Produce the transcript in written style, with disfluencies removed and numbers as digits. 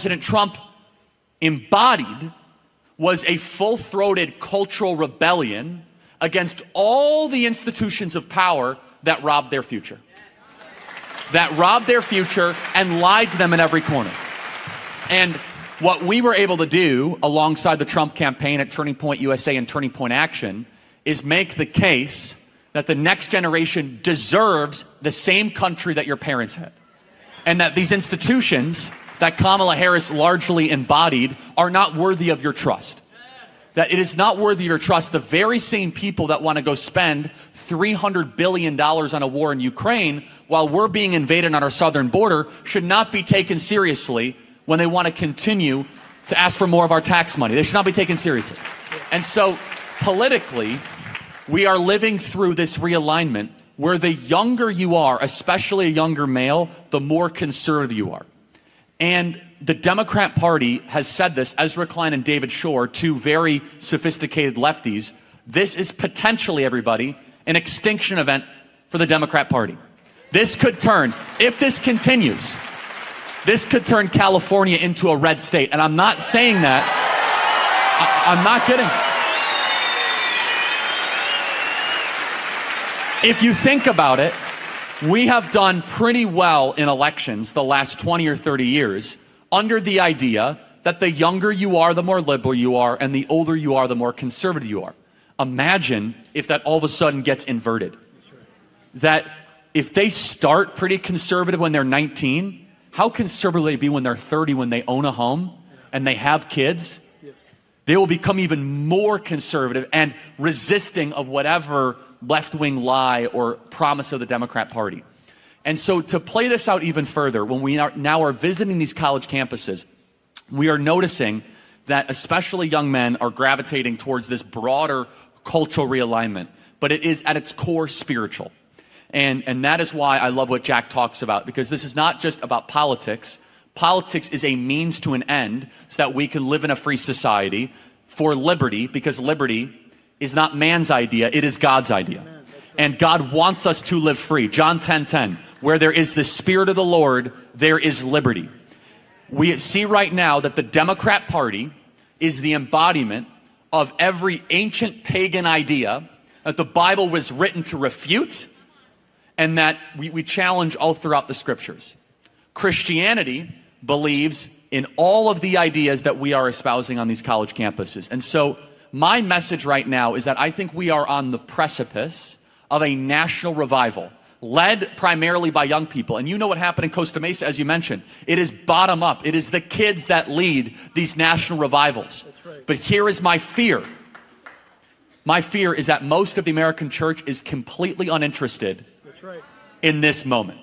President Trump embodied was a full-throated cultural rebellion against all the institutions of power that robbed their future. That robbed their future and lied to them in every corner. And what we were able to do alongside the Trump campaign at Turning Point USA and Turning Point Action is make the case that the next generation deserves the same country that your parents had. And that these institutions that Kamala Harris largely embodied are not worthy of your trust. That it is not worthy of your trust. The very same people that want to go spend $300 billion on a war in Ukraine while we're being invaded on our southern border should not be taken seriously when they want to continue to ask for more of our tax money. They should not be taken seriously. And so politically, we are living through this realignment where the younger you are, especially a younger male, the more conservative you are. And the Democrat Party has said this, Ezra Klein and David Shor, two very sophisticated lefties. This is potentially, everybody, an extinction event for the Democrat Party. This could turn, if this continues, this could turn California into a red state. And I'm not saying that. I'm not kidding. If you think about it, we have done pretty well in elections the last 20 or 30 years under the idea that the younger you are, the more liberal you are, and the older you are, the more conservative you are. Imagine if that all of a sudden gets inverted. That if they start pretty conservative when they're 19, how conservative will they be when they're 30, when they own a home and they have kids? They will become even more conservative and resisting of whatever left-wing lie or promise of the Democrat Party. And so to play this out even further, when we now are visiting these college campuses, we are noticing that especially young men are gravitating towards this broader cultural realignment, but it is at its core spiritual. And that is why I love what Jack talks about, because this is not just about politics. Politics is a means to an end so that we can live in a free society for liberty, because liberty is not man's idea, it is God's idea. And God wants us to live free. John 10:10, where there is the Spirit of the Lord, there is liberty. We see right now that the Democrat Party is the embodiment of every ancient pagan idea that the Bible was written to refute and that we challenge all throughout the scriptures. Christianity believes in all of the ideas that we are espousing on these college campuses. And so my message right now is that I think we are on the precipice of a national revival led primarily by young people. And you know what happened in Costa Mesa, as you mentioned. It is bottom up. It is the kids that lead these national revivals. Right. But here is my fear. My fear is that most of the American church is completely uninterested in this moment.